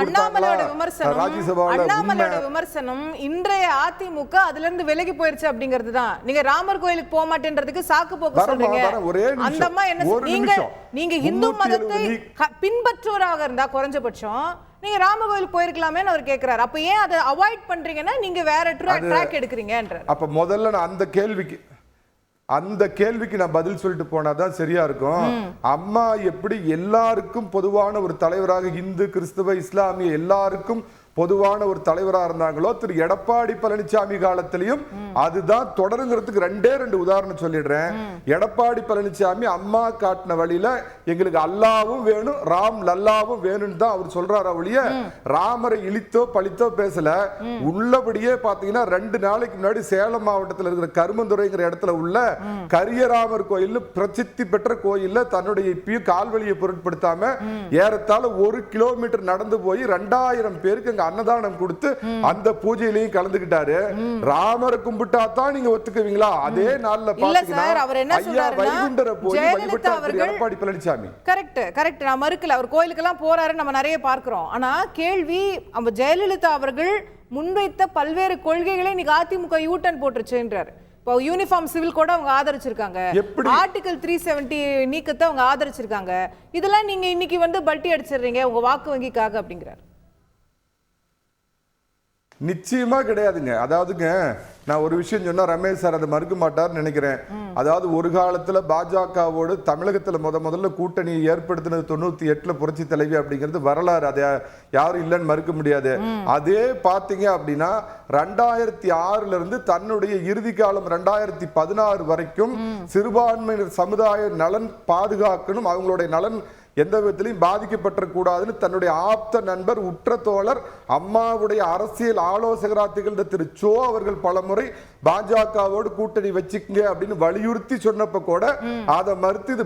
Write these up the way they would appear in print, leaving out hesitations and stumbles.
அண்ணாமலையோட விமர்சனம் இன்றைய அதிமுக அதுல இருந்து விலகி போயிருச்சு அப்படிங்கிறது தான். நீங்க ராமர் கோயிலுக்கு போக மாட்டேன்றதுக்கு சாக்கு போக்கு சொல்றீங்க. அந்த அம்மா என்ன, நீங்க இந்து மதத்தை பின்பற்றுவராக இருந்தா குறைஞ்சபட்சம் நீங்க ராமர் கோயிலுக்கு போயிருக்கலாமே அவர் கேக்குறாரு. அப்ப ஏன் அதை அவாய்ட் பண்றீங்கன்னா நீங்க வேற ட்ராக் எடுக்கிறீங்கன்ற. அப்ப முதல்ல நான் அந்த கேள்விக்கு நான் பதில் சொல்லிட்டு போனாதான் சரியா இருக்கும். அம்மா எப்படி எல்லாருக்கும் பொதுவான ஒரு தலைவராக, இந்து கிறிஸ்தவ இஸ்லாமிய எல்லாருக்கும் பொதுவான ஒரு தலைவராக இருந்தாங்களோ, திரு எடப்பாடி பழனிசாமி காலத்திலையும் அதுதான் தொடருங்கிறதுக்கு ரெண்டு உதாரணம் சொல்லிடுறேன். எடப்பாடி பழனிசாமி அம்மா காட்டின வழியில எங்களுக்கு அல்லாவும் வேணும், ராம் லல்லாவும் வேணும்னு தான் அவர் சொல்றாரு. ஒழிய ராமரை இழித்தோ பழித்தோ பேசல. உள்ளபடியே பாத்தீங்கன்னா 2 நாளைக்கு முன்னாடி சேலம் மாவட்டத்தில் இருக்கிற கருமந்துறைங்கிற இடத்துல உள்ள கரியராமர் கோயில், பிரசித்தி பெற்ற கோயில்ல தன்னுடைய கால்வழியை பொருட்படுத்தாம ஏறத்தாழ 1 கிலோமீட்டர் நடந்து போய் 2000 பேருக்கு அங்க அன்னதானம் கொடுத்து அந்த பூஜையிலையும் கலந்துக்கிட்டாரு. ராமரை கும்பிட்டா தான் நீங்க ஒத்துக்குவீங்களா? அதே நாள்ல எடப்பாடி பழனிசாமி கரெக்ட் நான் மறுக்கல, அவர் கோயிலுக்கெல்லாம் போறாரு, நம்ம நிறைய பார்க்கிறோம். ஆனா கேள்வி, நம்ம ஜெயலலிதா அவர்கள் முன்வைத்த பல்வேறு கொள்கைகளை இன்னைக்கு அதிமுக யூட்டன் போட்டுருச்சுன்றாரு. யூனிஃபார்ம் சிவில் கோட் அவங்க ஆதரிச்சிருக்காங்க, ஆர்டிகல் 370 நீக்கத்தை அவங்க ஆதரிச்சிருக்காங்க. இதெல்லாம் நீங்க இன்னைக்கு பல்ட்டி அடிச்சிடுறீங்க உங்க வாக்கு வங்கிக்காக அப்படிங்கிறார். நிச்சயமா கிடையாதுங்க. அதாவதுங்க, நான் ஒரு விஷயம் சொன்னா ரமேஷ் சார் அதை மறுக்க மாட்டார்னு நினைக்கிறேன். அதாவது ஒரு காலத்துல பாஜகவோடு தமிழகத்துல முதல்ல கூட்டணி ஏற்படுத்தினது 98ல புரட்சி தலைவி அப்படிங்கிறது வரலாறு. அதை யாரும் இல்லைன்னு மறுக்க முடியாது. அதே பாத்தீங்க அப்படின்னா 2006ல இருந்து தன்னுடைய இறுதி காலம் 2016 வரைக்கும் சிறுபான்மையினர் சமுதாய நலன் பாதுகாக்கணும், அவங்களுடைய நலன் எந்த விதத்திலையும் பாதிக்கப்பட்டக்கூடாதுன்னு தன்னுடைய ஆப்த நண்பர், உற்ற தோழர், அம்மாவுடைய அரசியல் ஆலோசகரா திகழ்ந்த திரு சோ அவர்கள் பலமுறை பாஜகவோடு கூட்டணி வச்சுக்கங்க அப்படின்னு வலியுறுத்தி சொன்னப்ப கூட அதை மறுத்து இது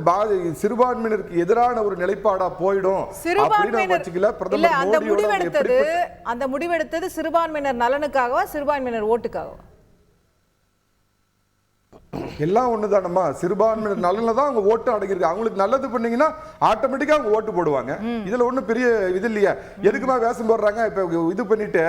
சிறுபான்மையினருக்கு எதிரான ஒரு நிலைப்பாடா போயிடும் அப்படின்னு வச்சுக்கல. பிரதமர் அந்த முடிவெடுத்தது சிறுபான்மையினர் நலனுக்காகவா சிறுபான்மையினர் ஓட்டுக்காகவா? எல்லாம் ஒண்ணுதானம்மா. சிறுபான்மையினர் நலன்ல தான் அவங்க ஓட்டு அடங்கியிருக்கு. அவங்களுக்கு நல்லது பண்ணீங்கன்னா ஆட்டோமேட்டிக்கா அவங்க ஓட்டு போடுவாங்க. இதுல ஒண்ணும் பெரிய இது இல்லையா? எதுக்குமா வேஷம் போடுறாங்க? இப்ப இது பண்ணிட்டு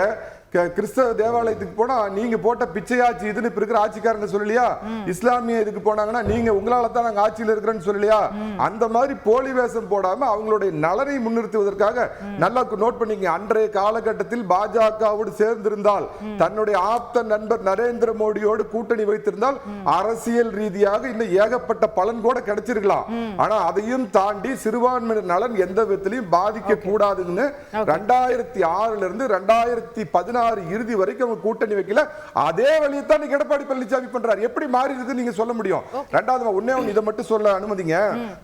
கிறிஸ்தவ தேவாலயத்துக்கு போனா நீங்க போட்ட பிச்சையாச்சு இதுன்னு இருக்கிற ஆட்சிக்காரங்க சொல்லலையா? இஸ்லாமிய இதுக்கு போனாங்கன்னா நீங்க உங்களால தான் நாங்க ஆட்சியில் இருக்கிறேன்னு சொல்லலையா? அந்த மாதிரி போலி வேஷம் போடாம அவங்களுடைய நலனை முன்னிறுத்துவதற்காக நல்லா நோட் பண்ணிக்க. அன்றைய காலகட்டத்தில் பாஜகவோடு சேர்ந்திருந்தால், தன்னுடைய ஆப்த நண்பர் நரேந்திர மோடியோடு கூட்டணி வைத்திருந்தால் அரசியல் ரீதியாக இன்னும் ஏகப்பட்ட பலன் கூட கிடைச்சிருக்கலாம். ஆனா அதையும் தாண்டி சிறுபான்மையினர் நலன் எந்த விதத்திலையும் பாதிக்க கூடாதுன்னு 2006ல இருந்து 2016 இறுதி வரைக்கும் அவங்க கூட்டணி வைக்கல. அதே வழியை தான் எடப்பாடி பழனிசாமி பண்றாரு. எப்படி மாறி இருக்கு நீங்க சொல்ல முடியும்? ரெண்டாவது ஒண்ணே ஒண்ணு இதை மட்டும் சொல்ல அனுமதிங்க.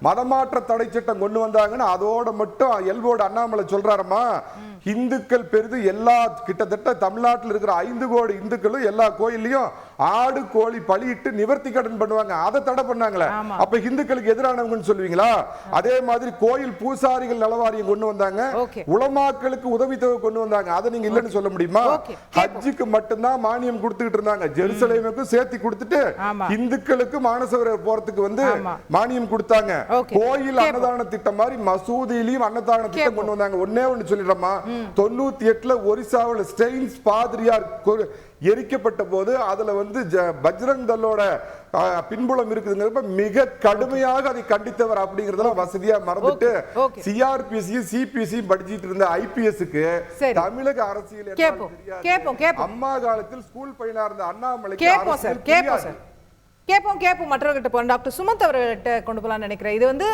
மதமாற்ற தடை சட்டம் கொண்டு வந்தாங்கன்னா அதோட மட்டும் எல்வோடு அண்ணாமலை சொல்றாரம்மா, இந்துக்கள் பெரிது எல்லா கிட்டத்தட்ட தமிழ்நாட்டில் இருக்கிற 5 கோடி இந்துக்களும் எல்லா கோயிலையும் ஆடு கோழி பலியிட்டு நிவர்த்தி கடன் பண்ணுவாங்க. அதை தடை பண்ணாங்களே, அப்ப இந்துக்களுக்கு எதிரானவங்கன்னு சொல்லுவீங்களா? அதே மாதிரி கோயில் பூசாரிகள் நலவாரியம் கொண்டு வந்தாங்க, உலமாக்களுக்கு உதவித்தொகை கொண்டு வந்தாங்க. அதை நீங்க இல்லைன்னு சொல்ல முடியுமா? ஹஜ்ஜுக்கு மட்டும்தான் மானியம் கொடுத்துக்கிட்டு இருந்தாங்க, ஜெருசலேமுக்கும் சேர்த்து கொடுத்துட்டு இந்துக்களுக்கு மானசவரர் போறதுக்கு மானியம் கொடுத்தாங்க. கோயில் அன்னதான திட்டம் மாதிரி மசூதியிலையும் அன்னதான திட்டம் கொண்டு வந்தாங்க. ஒன்னே ஒண்ணு சொல்லிடுறோமா, 98ல ஒரிசாவில் ஸ்டெயின்ஸ் பாதிரியார் எரிக்கப்பட்ட போது அதுல பஜ்ரங் தளோட பின்புலம் இருக்குதுங்கிறப்ப மிக கடுமையாக அதை கண்டித்தவர் அப்படிங்கறதெல்லாம் வசதியா மறந்துட்டு சிஆர்பிசி சிபிசி படிச்சிட்டு இருந்த ஐபிஎஸ்க்கு தமிழக அரசியல் அம்மா காலத்தில் ஸ்கூல் பையனா இருந்த அண்ணாமலைக்கு கேப்போம் மற்றவர்கிட்ட போறோம். டாக்டர் சுமந்த் அவர்கிட்ட கொண்டு போகலாம்னு நினைக்கிறேன். இது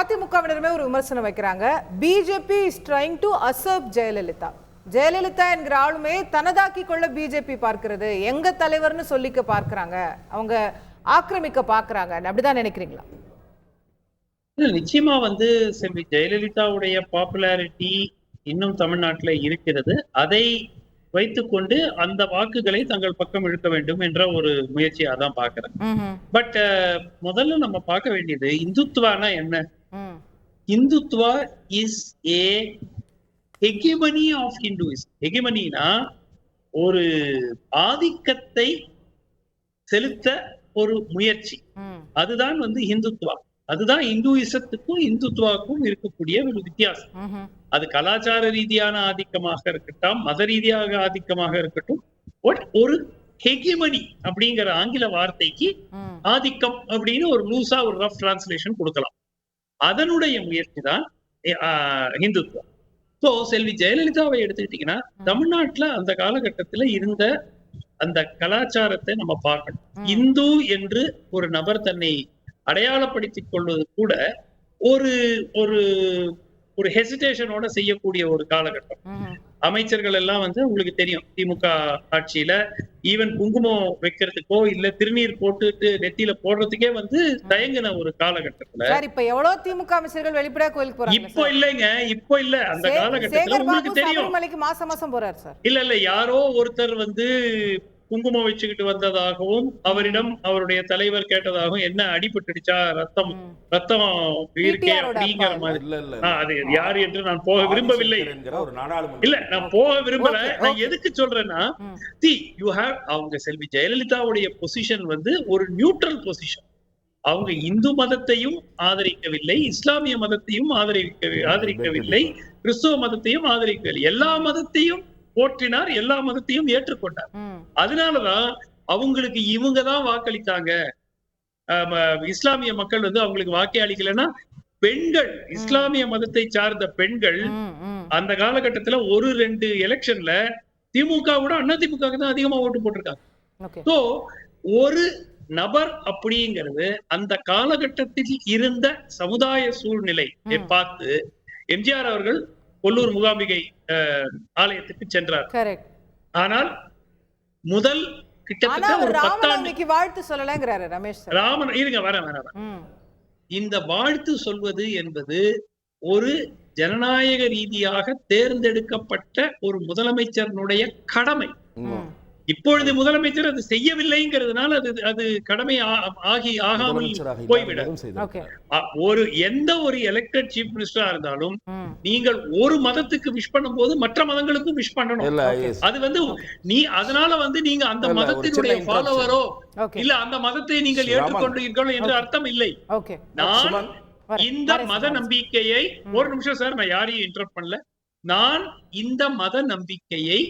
அதிமுகவினருமே ஒரு விமர்சனம் வைக்கிறாங்க. BJP is trying to usurp Jayalalithaa என்கிற ஆளுமே தனதாக்கி கொள்ள பிஜேபி பார்க்கிறது, எங்க தலைவர்னு சொல்லிக்க பார்க்கிறாங்க, அவங்க ஆக்கிரமிக்க பார்க்கிறாங்க. அப்படிதான் நினைக்கிறீங்களா? நிச்சயமா செல்வி ஜெயலலிதாவுடைய பாப்புலாரிட்டி இன்னும் தமிழ்நாட்டில் இருக்கிறது. அதை வைத்துக்கொண்டு அந்த வாக்குகளை தங்கள் பக்கம் இழுக்க வேண்டும் என்ற ஒரு முயற்சியா தான் பாக்குறேன். பட் முதல்ல நம்ம பார்க்க வேண்டியது இந்துத்துவானா என்ன? Hindutva is a hegemony of Hinduism. ஹெகிமனினா ஒரு ஆதிக்கத்தை செலுத்த ஒரு முயற்சி, அதுதான் இந்துத்துவா. அதுதான் இந்துயிசத்துக்கும் இந்துத்துவாக்கும் இருக்கக்கூடிய ஒரு வித்தியாசம். அது கலாச்சார ரீதியான ஆதிக்கமாக இருக்கட்டும், மத ரீதியாக ஆதிக்கமாக இருக்கட்டும், ஒரு ஹெகிமனி அப்படிங்கிற ஆங்கில வார்த்தைக்கு ஆதிக்கம் அப்படின்னு ஒரு லூசா ஒரு ரஃப் டிரான்ஸ்லேஷன் கொடுக்கலாம். அதனுடைய முயற்சி தான் இந்துத்துவம். சோ செல்வி ஜெயலலிதாவை எடுத்துக்கிட்டீங்கன்னா, தமிழ்நாட்டுல அந்த காலகட்டத்துல இருந்த அந்த கலாச்சாரத்தை நம்ம பார்க்கணும். இந்து என்று ஒரு நபர் தன்னை அடையாளப்படுத்திக் கொள்வது கூட ஒரு ஒரு ஒரு ஹெசிடேஷனோட செய்யக்கூடிய ஒரு காலகட்டம். அமைச்சர்கள் எல்லாம் உங்களுக்கு தெரியும், திமுக ஆட்சியில ஈவன் குங்குமம் வைக்கிறதுக்கோ இல்ல திருநீர் போட்டுட்டு நெத்தியில போடுறதுக்கே தயங்கின ஒரு காலகட்டத்துல. இப்ப எவ்வளவு திமுக அமைச்சர்கள் வெளிப்படையா கோயிலுக்கு போறாங்க. இப்போ இல்லைங்க, இப்போ இல்ல. அந்த காலகட்டத்துல உங்களுக்கு தெரியும், மாசம் மாசம் போறாரு சார். இல்ல யாரோ ஒருத்தர் குங்குமம் வச்சுக்கிட்டு வந்ததாகவும் அவரிடம் அவருடைய தலைவர் கேட்டதாகவும், என்ன அடிபட்டுடுச்சா, ரத்தம் இருக்கே அப்படிங்கிற மாதிரி. அது யாரு என்று நான் போக விரும்பவில்லை. இல்ல நான் போக விரும்பல. நான் எதுக்கு சொல்றேன்னா, அவங்க செல்வி ஜெயலலிதாவுடைய பொசிஷன் ஒரு நியூட்ரல் பொசிஷன். அவங்க இந்து மதத்தையும் ஆதரிக்கவில்லை, இஸ்லாமிய மதத்தையும் ஆதரிக்கவில்லை, கிறிஸ்துவ மதத்தையும் ஆதரிக்கவில்லை. எல்லா மதத்தையும் போற்றினார், எல்லா மதத்தையும் ஏற்றுக்கொண்டார். அதனாலதான் அவங்களுக்கு இவங்கதான் வாக்களித்தாங்க. இஸ்லாமிய மக்கள் அவங்களுக்கு வாக்கே அளிக்கலன்னா, பெண்கள், இஸ்லாமிய மதத்தை சார்ந்த பெண்கள் அந்த காலகட்டத்துல 1-2 எலெக்ஷன்ல திமுக விட அதிமுக தான் அதிகமா ஓட்டு போட்டிருக்காங்க. சோ ஒரு நபர் அப்படிங்கிறது அந்த காலகட்டத்தில் இருந்த சமுதாய சூழ்நிலையை பார்த்து எம்ஜிஆர் அவர்கள் கொல்லூர் மூகாம்பிகை ஆலயத்துக்கு சென்றார். ஆனால் முதல் கிட்டத்தட்ட ஒரு 10 ஆண்டுக்கு வாழ்த்து சொல்லலங்கறாரு ரமேஷ் சார். ராமன் இருங்க வர இந்த வாழ்த்து சொல்வது என்பது ஒரு ஜனநாயக ரீதியாக தேர்ந்தெடுக்கப்பட்ட ஒரு முதலமைச்சருடைய கடமை. இப்பொழுது முதலமைச்சர் அது செய்யவில்லைங்கிறதுனால அது கடமை ஆகாமல் போய்விடும். எந்த ஒரு எலெக்டட் சீஃப் மினிஸ்டரா இருந்தாலும் நீங்கள் ஒரு மதத்துக்கு விஷ் பண்ணும் போது மற்ற மதங்களுக்கும் விஷ் பண்ணணும். அது அதனால நீங்க அந்த மதத்தினுடைய ஃபாலோவரோ இல்ல அந்த மதத்தை நீங்கள் ஏற்றுக்கொண்டீர்கள் என்று அர்த்தம் இல்லை. நான் இந்த மத நம்பிக்கையை, ஒரு நிமிஷம் சார், நான் யாரையும் இன்டரப்ட் பண்ணல, நான் இந்த மத நம்பிக்கையை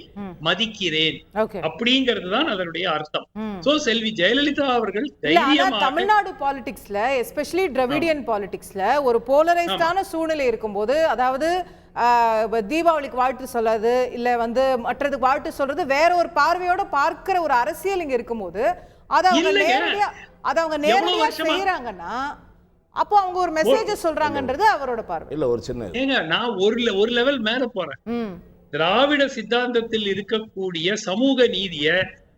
மதிக்கிறேன் அப்படிங்கிறதுதான் அதனுடைய அர்த்தம். சோ செல்வி ஜெயலலிதா அவர்கள் தமிழ்நாடு பாலிடிக்ஸ்ல, எஸ்பெஷலி திராவிடியன் பாலிடிக்ஸ்ல ஒரு போலரைஸ்டான சூழ்நிலை இருக்கும்போது, அதாவது தீபாவளிக்கு வாழ்த்து சொல்லாது இல்ல மற்றதுக்கு வாழ்த்து சொல்றது வேற ஒரு பார்வையோட பார்க்கிற ஒரு அரசியல் இங்க இருக்கும்போது அதை அவங்க நேரடியா செய்யறாங்கன்னா, அப்போ அவங்க ஒரு மெசேஜ் சொல்றாங்கன்றது அவரோட பார்வை. இல்ல ஒரு சின்ன நான் ஒரு லெவல் மேல போறேன். திராவிட சித்தாந்தத்தில் இருக்கக்கூடிய சமூக நீதிய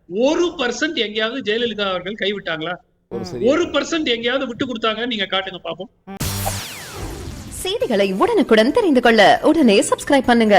1% எங்கேயாவது ஜெயலலிதா அவர்கள் கைவிட்டாங்களா? 1% எங்கேயாவது விட்டு கொடுத்தாங்க? நீங்க காட்டுங்க பாப்போம். செய்திகளை உடனுக்குடன் தெரிந்து கொள்ள உடனே சப்ஸ்கிரைப் பண்ணுங்க.